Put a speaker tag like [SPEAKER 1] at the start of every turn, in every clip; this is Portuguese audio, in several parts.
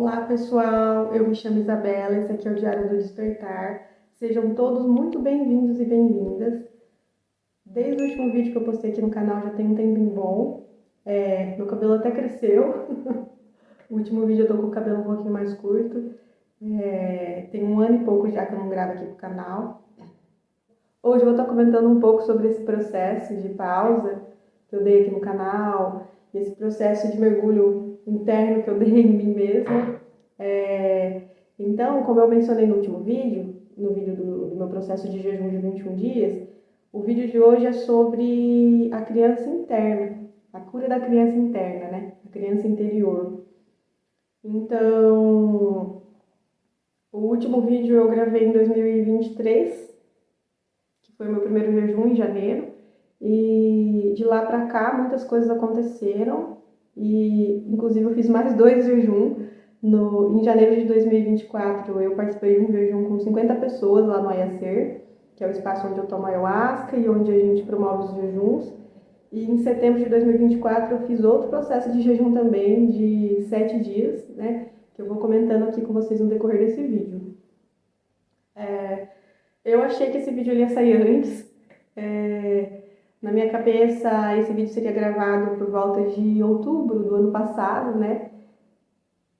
[SPEAKER 1] Olá pessoal, eu me chamo Isabela, esse aqui é o Diário do Despertar. Sejam todos muito bem-vindos e bem-vindas. Desde o último vídeo que eu postei aqui no canal já tem um tempinho bom. Meu cabelo até cresceu. O último vídeo eu tô com o cabelo um pouquinho mais curto. Tem um ano e pouco já que eu não gravo aqui pro canal. Hoje eu vou estar comentando um pouco sobre esse processo de pausa que eu dei aqui no canal, e esse processo de mergulho interno que eu dei em mim mesma. Então, como eu mencionei no último vídeo, no vídeo do meu processo de jejum de 21 dias, o vídeo de hoje é sobre a criança interna, a cura da criança interna, né? A criança interior. Então, o último vídeo eu gravei em 2023, que foi o meu primeiro jejum em janeiro, e de lá pra cá muitas coisas aconteceram, e inclusive eu fiz mais 2 jejuns. Em janeiro de 2024, eu participei de um jejum com 50 pessoas lá no Ayacer, que é o espaço onde eu tomo ayahuasca e onde a gente promove os jejuns. E em setembro de 2024, eu fiz outro processo de jejum também, de 7 dias, né? Que eu vou comentando aqui com vocês no decorrer desse vídeo. Eu achei que esse vídeo ia sair antes. Na minha cabeça, esse vídeo seria gravado por volta de outubro do ano passado, né?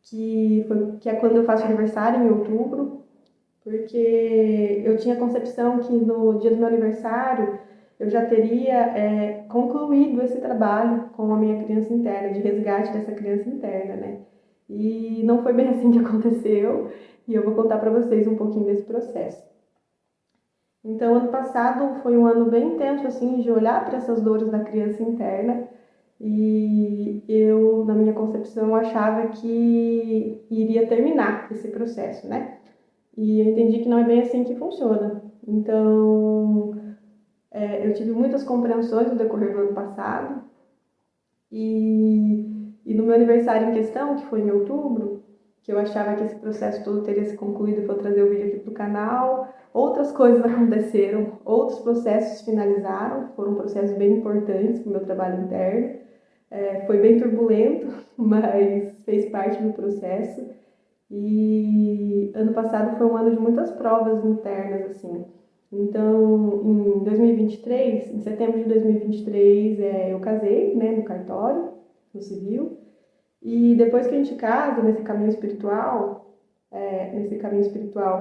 [SPEAKER 1] Que é quando eu faço aniversário, em outubro, porque eu tinha a concepção que no dia do meu aniversário eu já teria concluído esse trabalho com a minha criança interna, de resgate dessa criança interna, né? E não foi bem assim que aconteceu, e eu vou contar para vocês um pouquinho desse processo. Então, ano passado foi um ano bem intenso, assim, de olhar para essas dores da criança interna, e eu, na minha concepção, achava que iria terminar esse processo, né? E eu entendi que não é bem assim que funciona. Então, eu tive muitas compreensões no decorrer do ano passado, e no meu aniversário em questão, que foi em outubro, que eu achava que esse processo todo teria se concluído para eu trazer o vídeo aqui para o canal, outras coisas aconteceram, outros processos finalizaram, foram processos bem importantes para o meu trabalho interno. Foi bem turbulento, mas fez parte do processo. E ano passado foi um ano de muitas provas internas, assim. Então, em 2023, em setembro de 2023, eu casei, né, no cartório, no civil. E depois que a gente casa, nesse caminho espiritual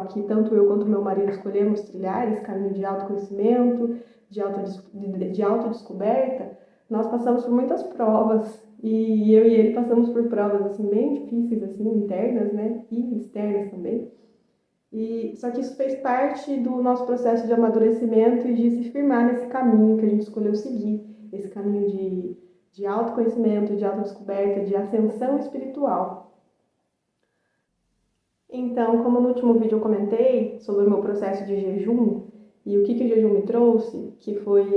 [SPEAKER 1] que tanto eu quanto meu marido escolhemos trilhar, esse caminho de autoconhecimento, de autodescoberta, nós passamos por muitas provas, e eu e ele passamos por provas assim bem difíceis, assim, internas, né, e externas também. E só que isso fez parte do nosso processo de amadurecimento e de se firmar nesse caminho que a gente escolheu seguir, esse caminho de autoconhecimento, de autodescoberta, de ascensão espiritual. Então, como no último vídeo eu comentei sobre o meu processo de jejum e o que o jejum me trouxe, que foi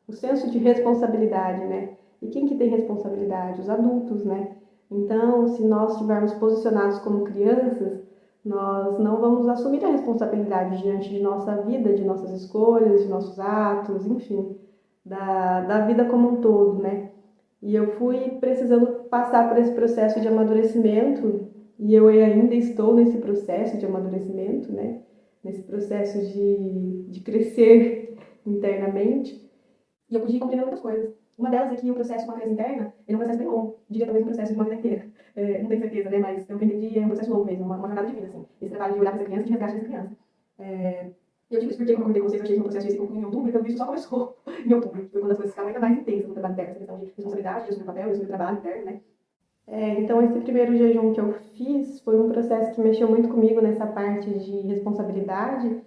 [SPEAKER 1] o senso de responsabilidade, né? E quem que tem responsabilidade? Os adultos, né? Então, se nós estivermos posicionados como crianças, nós não vamos assumir a responsabilidade diante de nossa vida, de nossas escolhas, de nossos atos, enfim, da vida como um todo, né? E eu fui precisando passar por esse processo de amadurecimento, e eu ainda estou nesse processo de amadurecimento, né? Nesse processo de crescer internamente. E eu pude compreender muitas coisas. Uma delas é que o processo com a criança interna é um processo bem longo, diria talvez um processo de uma vida inteira. Não tenho certeza, né? Mas eu entendi, é um processo longo mesmo, uma jornada de vida, assim. Esse trabalho de olhar para essa criança e de resgate dessa criança. E eu digo isso porque, como eu comentei com vocês, eu achei que o processo ia se concluir em outubro, então isso só começou em outubro. Foi quando as coisas ficaram ainda mais intensas no trabalho interno, essa questão de responsabilidade, de assumir papel, de assumir trabalho interno, né? Então, esse primeiro jejum que eu fiz foi um processo que mexeu muito comigo nessa parte de responsabilidade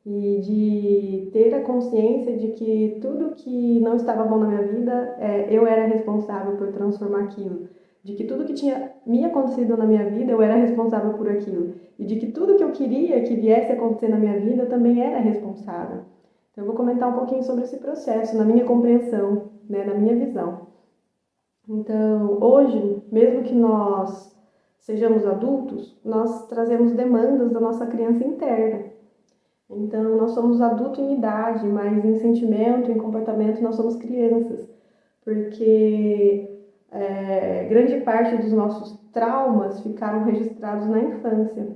[SPEAKER 1] e de ter a consciência de que tudo que não estava bom na minha vida, eu era responsável por transformar aquilo. De que tudo que tinha me acontecido na minha vida, eu era responsável por aquilo. E de que tudo que eu queria que viesse a acontecer na minha vida, eu também era responsável. Então, eu vou comentar um pouquinho sobre esse processo, na minha compreensão, né, na minha visão. Então, hoje, mesmo que nós sejamos adultos, nós trazemos demandas da nossa criança interna. Então, nós somos adultos em idade, mas em sentimento, em comportamento, nós somos crianças. Porque grande parte dos nossos traumas ficaram registrados na infância.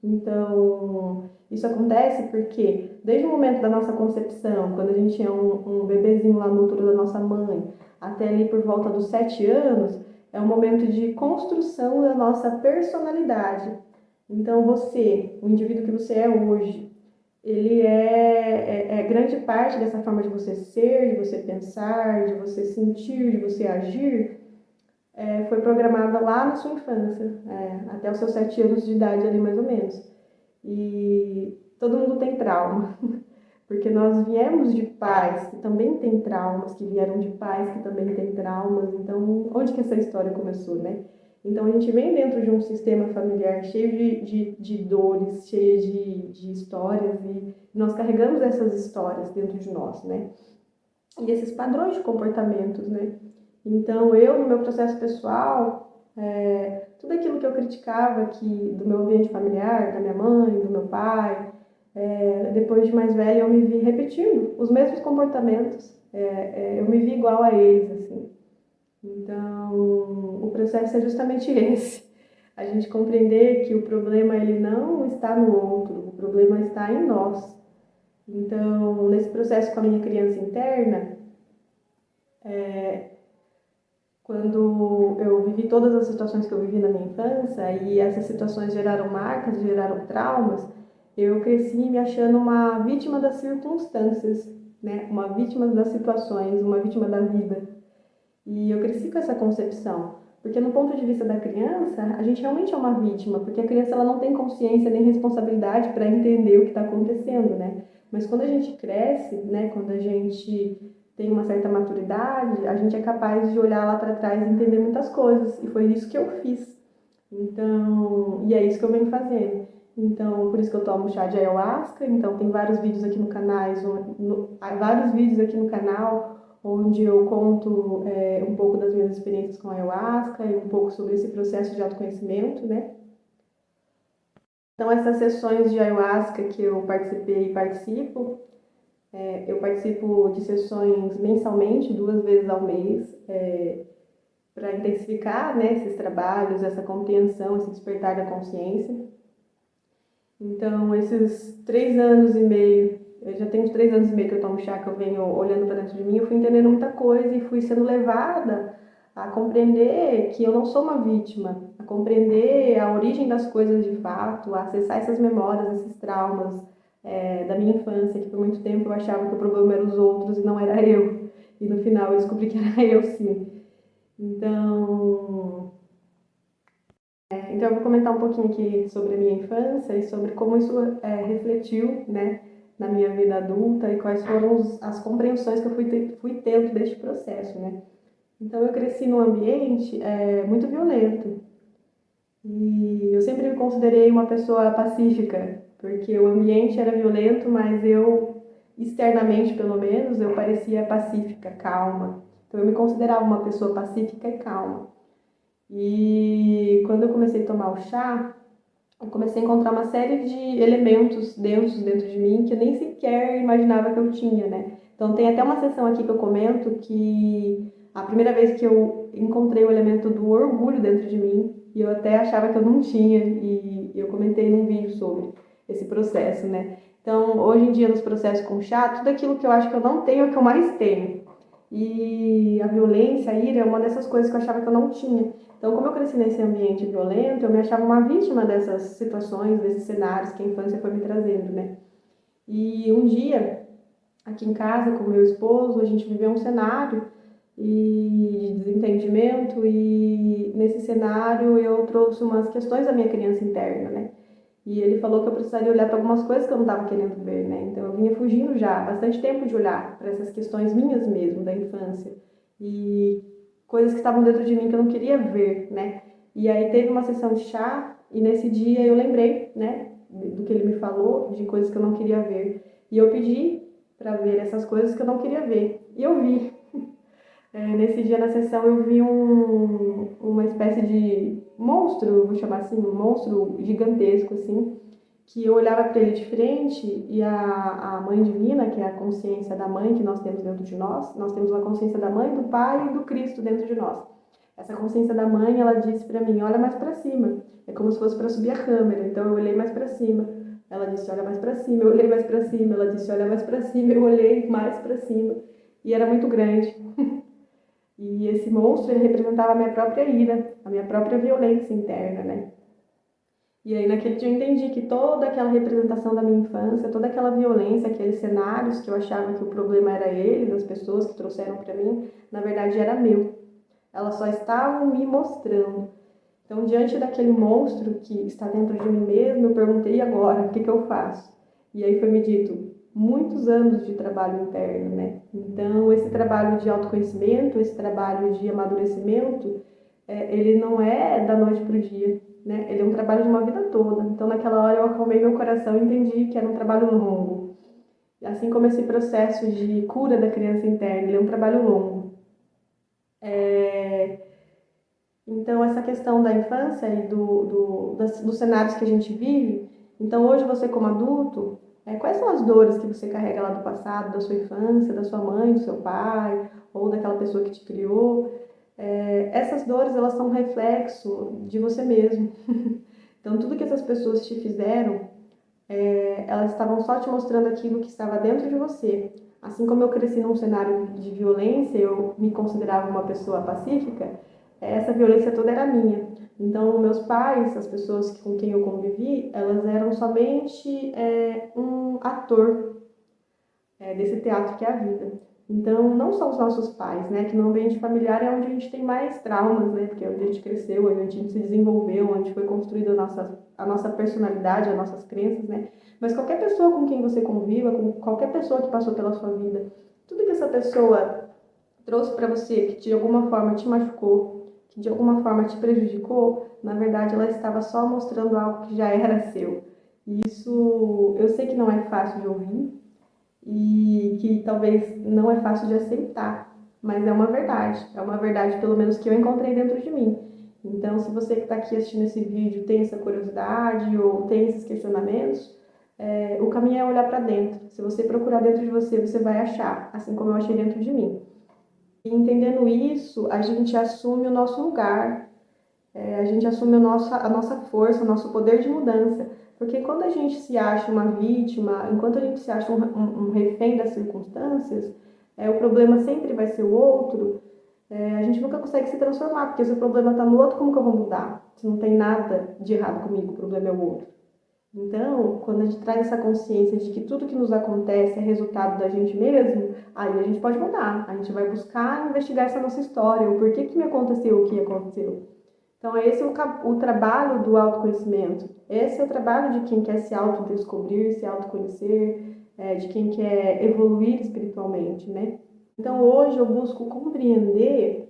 [SPEAKER 1] Então, isso acontece porque, desde o momento da nossa concepção, quando a gente é um bebezinho lá no útero da nossa mãe, até ali por volta dos 7 anos, é um momento de construção da nossa personalidade. Então, você, o indivíduo que você é hoje, ele é grande parte dessa forma de você ser, de você pensar, de você sentir, de você agir, foi programada lá na sua infância, até os seus 7 anos de idade ali mais ou menos. E todo mundo tem trauma, porque nós viemos de pais que também têm traumas, que vieram de pais que também têm traumas. Então, onde que essa história começou, né? Então, a gente vem dentro de um sistema familiar cheio de dores, cheio de histórias, e nós carregamos essas histórias dentro de nós, né? E esses padrões de comportamentos, né? Então, eu, no meu processo pessoal, tudo aquilo que eu criticava aqui do meu ambiente familiar, da minha mãe, do meu pai, depois de mais velha, eu me vi repetindo os mesmos comportamentos. Eu me vi igual a eles, assim. Então, o processo é justamente esse. A gente compreender que o problema ele não está no outro, o problema está em nós. Então, nesse processo com a minha criança interna, quando eu vivi todas as situações que eu vivi na minha infância e essas situações geraram marcas, geraram traumas, eu cresci me achando uma vítima das circunstâncias, né? Uma vítima das situações, uma vítima da vida. E eu cresci com essa concepção, porque no ponto de vista da criança, a gente realmente é uma vítima, porque a criança ela não tem consciência nem responsabilidade para entender o que está acontecendo, né? Mas quando a gente cresce, né? Quando a gente tem uma certa maturidade, a gente é capaz de olhar lá para trás e entender muitas coisas, e foi isso que eu fiz. Então, e é isso que eu venho fazendo. Então, por isso que eu tomo chá de ayahuasca. Então, tem vários vídeos aqui no canal, vários vídeos aqui no canal onde eu conto um pouco das minhas experiências com a ayahuasca e um pouco sobre esse processo de autoconhecimento, né? Então, essas sessões de ayahuasca que eu participei e participo, eu participo de sessões mensalmente, 2 vezes ao mês, para intensificar, né, esses trabalhos, essa compreensão, esse despertar da consciência. Então, esses 3 anos e meio, eu já tenho uns 3 anos e meio que eu tomo chá, que eu venho olhando para dentro de mim, eu fui entendendo muita coisa e fui sendo levada a compreender que eu não sou uma vítima, a compreender a origem das coisas de fato, a acessar essas memórias, esses traumas da minha infância, que por muito tempo eu achava que o problema eram os outros e não era eu. E no final eu descobri que era eu sim. Então, eu vou comentar um pouquinho aqui sobre a minha infância e sobre como isso refletiu, né, na minha vida adulta e quais foram as compreensões que eu fui tendo deste processo, né. Então, eu cresci num ambiente muito violento e eu sempre me considerei uma pessoa pacífica, porque o ambiente era violento, mas eu, externamente pelo menos, eu parecia pacífica, calma. Então, eu me considerava uma pessoa pacífica e calma. E quando eu comecei a tomar o chá, eu comecei a encontrar uma série de elementos densos dentro de mim que eu nem sequer imaginava que eu tinha, né? Então tem até uma sessão aqui que eu comento que a primeira vez que eu encontrei o elemento do orgulho dentro de mim, e eu até achava que eu não tinha, e eu comentei num vídeo sobre esse processo, né? Então, hoje em dia, nos processos com chá, tudo aquilo que eu acho que eu não tenho é o que eu mais tenho. E a violência, a ira é uma dessas coisas que eu achava que eu não tinha. Então, como eu cresci nesse ambiente violento, eu me achava uma vítima dessas situações, desses cenários que a infância foi me trazendo, né? E um dia, aqui em casa, com meu esposo, a gente viveu um cenário de desentendimento e nesse cenário eu trouxe umas questões da minha criança interna, né? E ele falou que eu precisaria olhar para algumas coisas que eu não estava querendo ver, né? Então eu vinha fugindo já há bastante tempo de olhar para essas questões minhas mesmo, da infância. E coisas que estavam dentro de mim que eu não queria ver, né? E aí teve uma sessão de chá e nesse dia eu lembrei, né, do que ele me falou, de coisas que eu não queria ver. E eu pedi para ver essas coisas que eu não queria ver. E eu vi. Nesse dia na sessão eu vi uma espécie de monstro, vou chamar assim, um monstro gigantesco, assim, que eu olhava para ele de frente e a mãe divina, que é a consciência da mãe que nós temos dentro de nós temos uma consciência da mãe, do pai e do Cristo dentro de nós. Essa consciência da mãe, ela disse para mim, olha mais para cima. É como se fosse para subir a câmera. Então eu olhei mais para cima. Ela disse, olha mais para cima. Eu olhei mais para cima. Ela disse, olha mais para cima. Eu olhei mais para cima. E era muito grande. E esse monstro, ele representava a minha própria ira, a minha própria violência interna, né? E aí naquele dia eu entendi que toda aquela representação da minha infância, toda aquela violência, aqueles cenários que eu achava que o problema era eles, as pessoas que trouxeram para mim, na verdade era meu. Elas só estavam me mostrando. Então, diante daquele monstro que está dentro de mim mesmo, eu perguntei, e agora? O que eu faço? E aí foi me dito, muitos anos de trabalho interno, né? Então, esse trabalho de autoconhecimento, esse trabalho de amadurecimento, ele não é da noite para o dia, né? Ele é um trabalho de uma vida toda. Então, naquela hora, eu acalmei meu coração e entendi que era um trabalho longo. Assim como esse processo de cura da criança interna, ele é um trabalho longo. Então, essa questão da infância e dos cenários que a gente vive, então hoje você como adulto, quais são as dores que você carrega lá do passado, da sua infância, da sua mãe, do seu pai, ou daquela pessoa que te criou? Essas dores, elas são um reflexo de você mesmo. Então, tudo que essas pessoas te fizeram, elas estavam só te mostrando aquilo que estava dentro de você. Assim como eu cresci num cenário de violência, eu me considerava uma pessoa pacífica, essa violência toda era minha. Então, meus pais, as pessoas com quem eu convivi, elas eram somente um ator desse teatro que é a vida. Então, não só os nossos pais, né? Que no ambiente familiar é onde a gente tem mais traumas, né? Porque é onde a gente cresceu, onde a gente se desenvolveu, onde foi construída a nossa personalidade, as nossas crenças, né? Mas qualquer pessoa com quem você conviva, com qualquer pessoa que passou pela sua vida, tudo que essa pessoa trouxe para você, que de alguma forma te machucou, que de alguma forma te prejudicou, na verdade ela estava só mostrando algo que já era seu. E isso eu sei que não é fácil de ouvir, e que talvez não é fácil de aceitar, mas é uma verdade pelo menos que eu encontrei dentro de mim. Então, se você que está aqui assistindo esse vídeo tem essa curiosidade ou tem esses questionamentos, o caminho é olhar para dentro. Se você procurar dentro de você, você vai achar, assim como eu achei dentro de mim. E entendendo isso, a gente assume o nosso lugar, a gente assume a nossa força, o nosso poder de mudança. Porque quando a gente se acha uma vítima, enquanto a gente se acha um refém das circunstâncias, o problema sempre vai ser o outro, a gente nunca consegue se transformar, porque se o problema está no outro, como que eu vou mudar? Se não tem nada de errado comigo, o problema é o outro. Então, quando a gente traz essa consciência de que tudo que nos acontece é resultado da gente mesmo, aí a gente pode mudar. A gente vai buscar investigar essa nossa história, o porquê que me aconteceu o que aconteceu. Então, esse é o trabalho do autoconhecimento. Esse é o trabalho de quem quer se autodescobrir, se autoconhecer, de quem quer evoluir espiritualmente, né? Então, hoje eu busco compreender,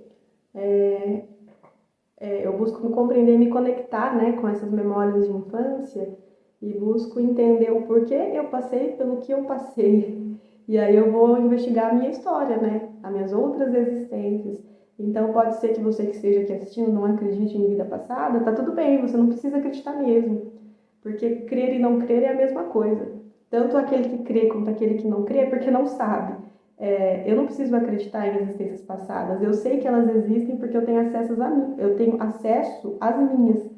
[SPEAKER 1] eu busco me compreender e me conectar, né, com essas memórias de infância e busco entender o porquê eu passei pelo que eu passei. E aí eu vou investigar a minha história, né, as minhas outras existências. Então pode ser que você que esteja aqui assistindo não acredite em vida passada, tá tudo bem, você não precisa acreditar mesmo. Porque crer e não crer é a mesma coisa. Tanto aquele que crê quanto aquele que não crê é porque não sabe. Eu não preciso acreditar em existências passadas. Eu sei que elas existem porque eu tenho acesso a mim. Eu tenho acesso às minhas.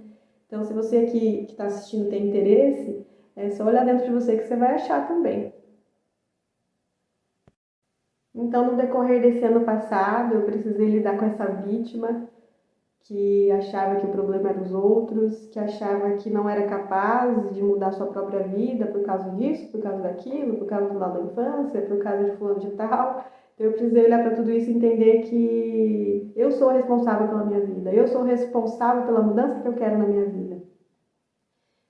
[SPEAKER 1] Então, se você aqui que está assistindo tem interesse, é só olhar dentro de você que você vai achar também. Então, no decorrer desse ano passado, eu precisei lidar com essa vítima que achava que o problema era os outros, que achava que não era capaz de mudar sua própria vida por causa disso, por causa daquilo, por causa do lado da infância, por causa de fulano de tal. Então eu precisei olhar para tudo isso e entender que eu sou responsável pela minha vida, eu sou responsável pela mudança que eu quero na minha vida.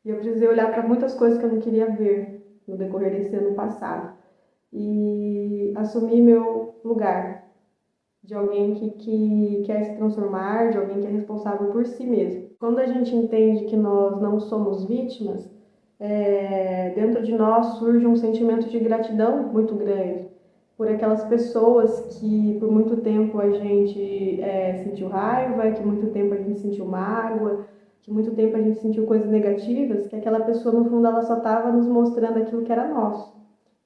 [SPEAKER 1] E eu precisei olhar para muitas coisas que eu não queria ver no decorrer desse ano passado e assumir meu lugar, de alguém que quer se transformar, de alguém que é responsável por si mesmo. Quando a gente entende que nós não somos vítimas, dentro de nós surge um sentimento de gratidão muito grande por aquelas pessoas que por muito tempo a gente sentiu raiva, que muito tempo a gente sentiu mágoa, que muito tempo a gente sentiu coisas negativas, que aquela pessoa no fundo ela só estava nos mostrando aquilo que era nosso.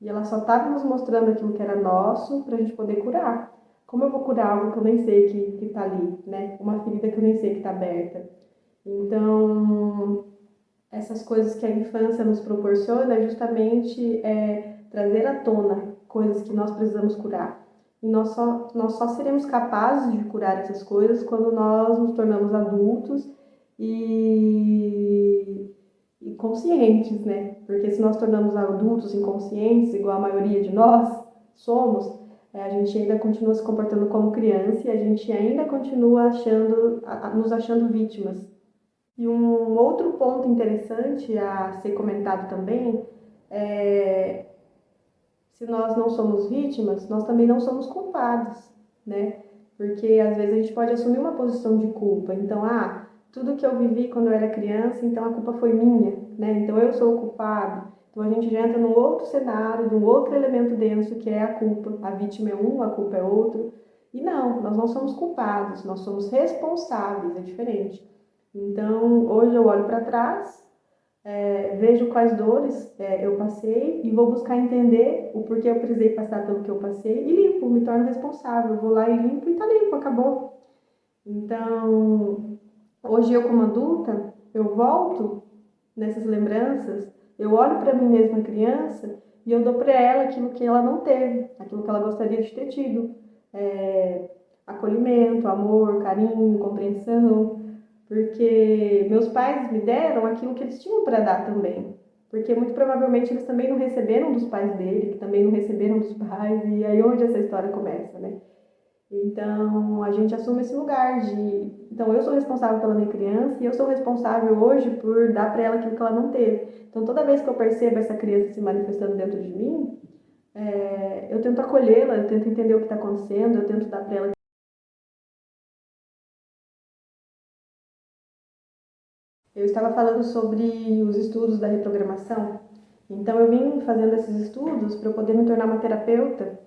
[SPEAKER 1] E ela só estava nos mostrando aquilo que era nosso para a gente poder curar. como eu vou curar algo que eu nem sei que tá ali, né? Uma ferida que eu nem sei que tá aberta. Então, essas coisas que a infância nos proporciona é justamente trazer à tona coisas que nós precisamos curar. E nós só seremos capazes de curar essas coisas quando nós nos tornamos adultos e conscientes, né? Porque se nós tornamos adultos inconscientes, igual a maioria de nós somos, a gente ainda continua se comportando como criança e a gente ainda continua nos achando vítimas. E um outro ponto interessante a ser comentado também é se nós não somos vítimas, nós também não somos culpados, né? Porque às vezes a gente pode assumir uma posição de culpa. Então, tudo que eu vivi quando eu era criança, então a culpa foi minha, né? Então eu sou o culpado. Então a gente já entra num outro cenário, num outro elemento denso que é a culpa. A vítima é um, a culpa é outro. E não, nós não somos culpados, nós somos responsáveis, é diferente. Então, hoje eu olho para trás, vejo quais dores eu passei e vou buscar entender o porquê eu precisei passar pelo que eu passei e limpo, me torno responsável. Eu vou lá e limpo e tá limpo, acabou. Então, hoje eu como adulta, eu volto nessas lembranças, eu olho para mim mesma criança e eu dou para ela aquilo que ela não teve, aquilo que ela gostaria de ter tido. Acolhimento, amor, carinho, compreensão, porque meus pais me deram aquilo que eles tinham para dar também. Porque muito provavelmente eles também não receberam dos pais dele, que também não receberam dos pais, e aí onde essa história começa, né? Então, a gente assume esse lugar de... Então, eu sou responsável pela minha criança e eu sou responsável hoje por dar para ela aquilo que ela não teve. Então, toda vez que eu percebo essa criança se manifestando dentro de mim, eu tento acolhê-la, eu tento entender o que está acontecendo, eu tento dar para ela. Eu estava falando sobre os estudos da reprogramação. Então, eu vim fazendo esses estudos para eu poder me tornar uma terapeuta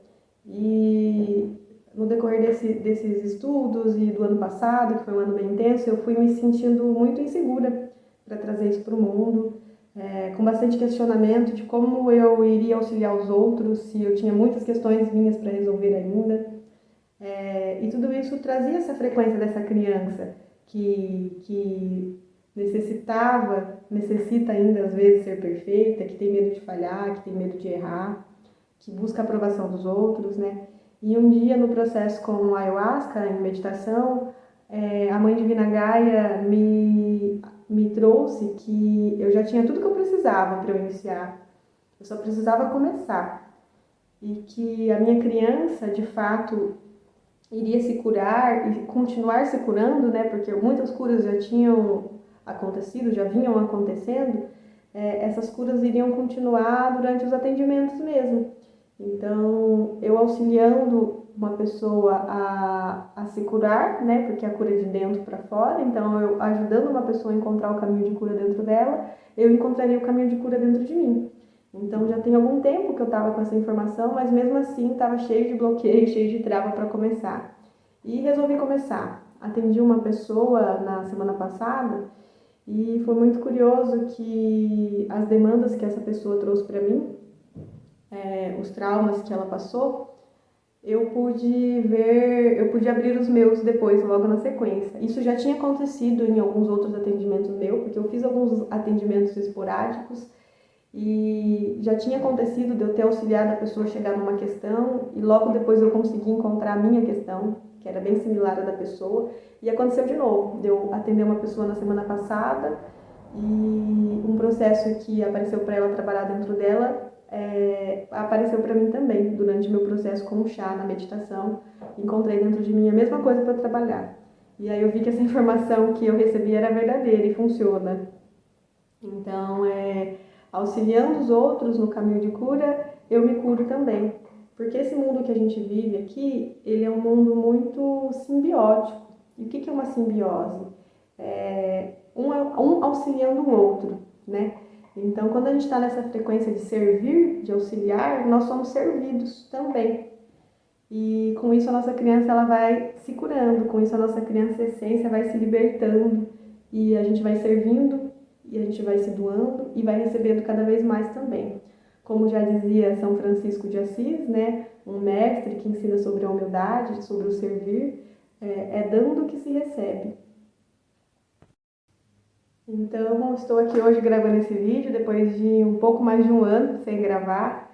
[SPEAKER 1] e no decorrer desses estudos e do ano passado, que foi um ano bem intenso, eu fui me sentindo muito insegura para trazer isso para o mundo, com bastante questionamento de como eu iria auxiliar os outros, se eu tinha muitas questões minhas para resolver ainda. E tudo isso trazia essa frequência dessa criança que necessita ainda às vezes ser perfeita, que tem medo de falhar, que tem medo de errar, que busca a aprovação dos outros, né? E um dia no processo com ayahuasca, em meditação, a Mãe Divina Gaia me trouxe que eu já tinha tudo que eu precisava para eu iniciar, eu só precisava começar. E que a minha criança, de fato, iria se curar e continuar se curando, né? Porque muitas curas já tinham acontecido, já vinham acontecendo, essas curas iriam continuar durante os atendimentos mesmo. Então, eu auxiliando uma pessoa a se curar, né? Porque a cura é de dentro para fora. Então, eu ajudando uma pessoa a encontrar o caminho de cura dentro dela, eu encontraria o caminho de cura dentro de mim. Então, já tem algum tempo que eu estava com essa informação, mas mesmo assim estava cheio de bloqueio, cheio de trava para começar. E resolvi começar. Atendi uma pessoa na semana passada e foi muito curioso que as demandas que essa pessoa trouxe para mim, os traumas que ela passou, eu pude abrir os meus depois, logo na sequência. Isso já tinha acontecido em alguns outros atendimentos meus, porque eu fiz alguns atendimentos esporádicos e já tinha acontecido de eu ter auxiliado a pessoa a chegar numa questão e logo depois eu consegui encontrar a minha questão, que era bem similar à da pessoa, e aconteceu de novo, de eu atender uma pessoa na semana passada e um processo que apareceu para ela trabalhar dentro dela apareceu para mim também, durante meu processo com o chá, na meditação, encontrei dentro de mim a mesma coisa para trabalhar. E aí eu vi que essa informação que eu recebi era verdadeira e funciona. Então, auxiliando os outros no caminho de cura, eu me curo também. Porque esse mundo que a gente vive aqui, ele é um mundo muito simbiótico. E o que é uma simbiose? Um auxiliando o outro, né? Então, quando a gente está nessa frequência de servir, de auxiliar, nós somos servidos também. E com isso a nossa criança ela vai se curando, com isso a nossa criança essência vai se libertando e a gente vai servindo e a gente vai se doando e vai recebendo cada vez mais também. como já dizia São Francisco de Assis, né? Um mestre que ensina sobre a humildade, sobre o servir, é dando que se recebe. Então, estou aqui hoje gravando esse vídeo, depois de um pouco mais de um ano sem gravar.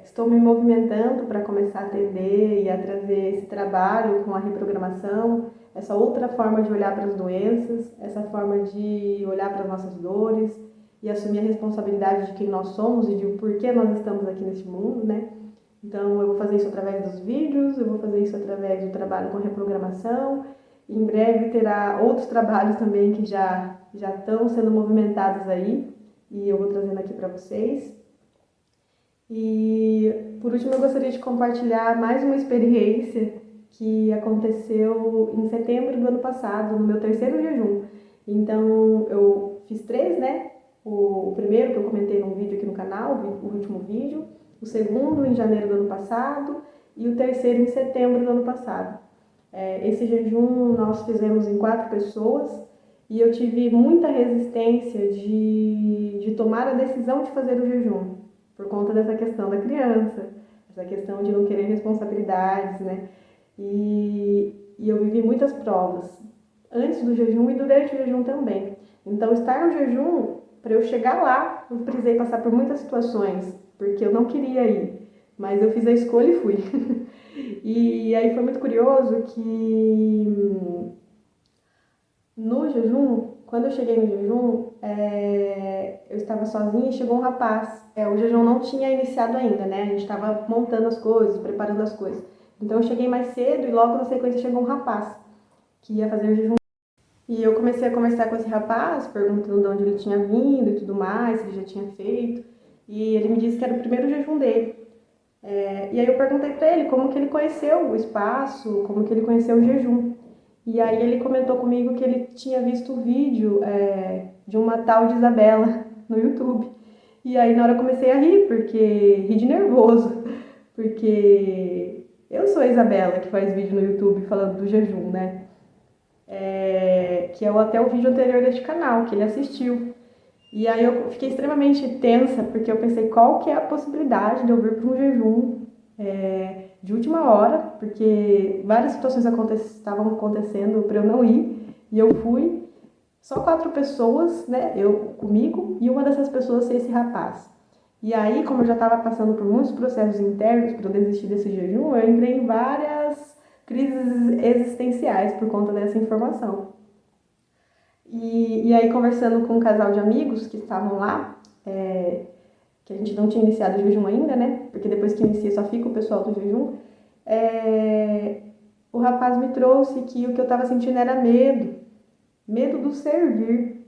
[SPEAKER 1] Estou me movimentando para começar a atender e a trazer esse trabalho com a reprogramação, essa outra forma de olhar para as doenças, essa forma de olhar para as nossas dores e assumir a responsabilidade de quem nós somos e de o porquê nós estamos aqui neste mundo, né? Então, eu vou fazer isso através dos vídeos, eu vou fazer isso através do trabalho com reprogramação. Em breve terá outros trabalhos também que já estão sendo movimentados aí e eu vou trazendo aqui para vocês. E por último, eu gostaria de compartilhar mais uma experiência que aconteceu em setembro do ano passado, no meu terceiro jejum. Então, eu fiz 3, né? O primeiro que eu comentei num vídeo aqui no canal, o último vídeo, o segundo em janeiro do ano passado e o terceiro em setembro do ano passado. Esse jejum nós fizemos em 4 pessoas e eu tive muita resistência de tomar a decisão de fazer o jejum, por conta dessa questão da criança, essa questão de não querer responsabilidades, né? E eu vivi muitas provas, antes do jejum e durante o jejum também. Então, estar no jejum, para eu chegar lá, eu precisei passar por muitas situações, porque eu não queria ir, mas eu fiz a escolha e fui. E aí foi muito curioso que no jejum, quando eu cheguei no jejum, eu estava sozinha e chegou um rapaz. O jejum não tinha iniciado ainda, né? A gente estava montando as coisas, preparando as coisas. Então eu cheguei mais cedo e logo na sequência chegou um rapaz que ia fazer o jejum. E eu comecei a conversar com esse rapaz, perguntando de onde ele tinha vindo e tudo mais, se ele já tinha feito. E ele me disse que era o primeiro jejum dele. E aí eu perguntei para ele como que ele conheceu o espaço, como que ele conheceu o jejum. E aí ele comentou comigo que ele tinha visto o vídeo de uma tal de Isabela no YouTube. E aí na hora eu comecei a rir, ri de nervoso, porque eu sou a Isabela que faz vídeo no YouTube falando do jejum, né? Que é até o vídeo anterior deste canal, que ele assistiu. E aí eu fiquei extremamente tensa, porque eu pensei qual que é a possibilidade de eu vir para um jejum de última hora, porque várias situações estavam acontecendo para eu não ir, e eu fui. Só 4 pessoas, né, eu comigo, e uma dessas pessoas ser esse rapaz. E aí, como eu já estava passando por muitos processos internos para eu desistir desse jejum, eu entrei em várias crises existenciais por conta dessa informação. E aí, conversando com um casal de amigos que estavam lá, que a gente não tinha iniciado o jejum ainda, né? Porque depois que inicia só fica o pessoal do jejum. O rapaz me trouxe que o que eu estava sentindo era medo do servir.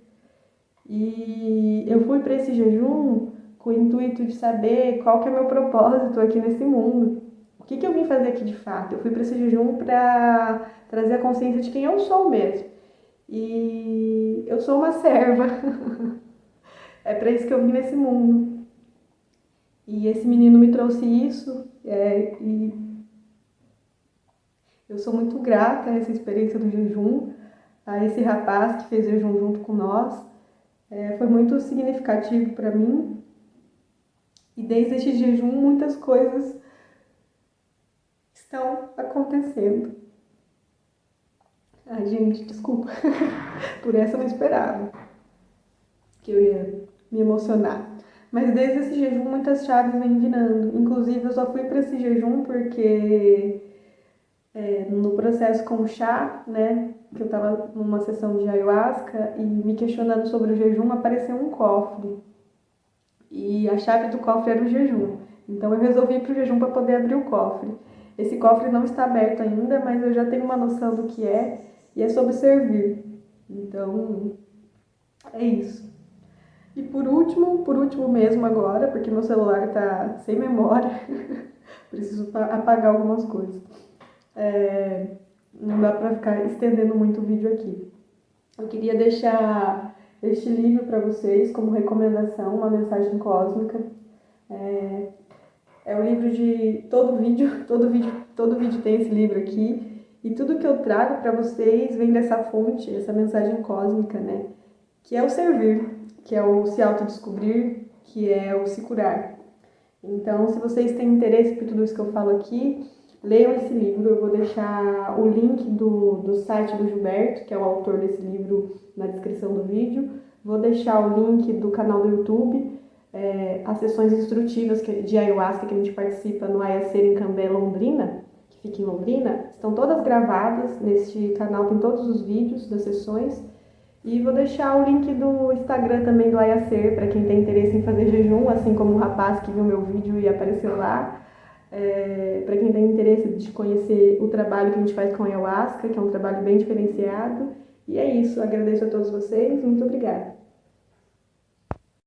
[SPEAKER 1] E eu fui para esse jejum com o intuito de saber qual que é meu propósito aqui nesse mundo. O que eu vim fazer aqui de fato? Eu fui para esse jejum para trazer a consciência de quem eu sou mesmo. E eu sou uma serva. É para isso que eu vim nesse mundo. E esse menino me trouxe isso, e eu sou muito grata a essa experiência do jejum, a esse rapaz que fez jejum junto com nós. Foi muito significativo para mim. E desde este jejum, muitas coisas estão acontecendo. Ai, gente, desculpa. Por essa eu não esperava que eu ia me emocionar. Mas desde esse jejum, muitas chaves vêm virando. Inclusive, eu só fui para esse jejum porque no processo com o chá, né, que eu estava numa sessão de ayahuasca e me questionando sobre o jejum, apareceu um cofre. E a chave do cofre era o jejum. Então eu resolvi ir para o jejum para poder abrir o cofre. Esse cofre não está aberto ainda, mas eu já tenho uma noção do que é, e é sobre servir. Então, é isso. E por último mesmo agora, porque meu celular está sem memória, preciso apagar algumas coisas. Não dá para ficar estendendo muito o vídeo aqui. Eu queria deixar este livro para vocês como recomendação, uma mensagem cósmica. É o livro de todo vídeo tem esse livro aqui. E tudo que eu trago para vocês vem dessa fonte, essa mensagem cósmica, né? Que é o servir, que é o se autodescobrir, que é o Se Curar. Então, se vocês têm interesse por tudo isso que eu falo aqui, leiam esse livro. Eu vou deixar o link do site do Gilberto, que é o autor desse livro, na descrição do vídeo. Vou deixar o link do canal do YouTube, as sessões instrutivas de ayahuasca que a gente participa no Ayacer em Cambé, Londrina, que fica em Londrina, estão todas gravadas. Neste canal tem todos os vídeos das sessões. E vou deixar o link do Instagram também do Ayacer, para quem tem interesse em fazer jejum, assim como o rapaz que viu meu vídeo e apareceu lá. Para quem tem interesse de conhecer o trabalho que a gente faz com a ayahuasca, que é um trabalho bem diferenciado. E é isso, agradeço a todos vocês, muito obrigada.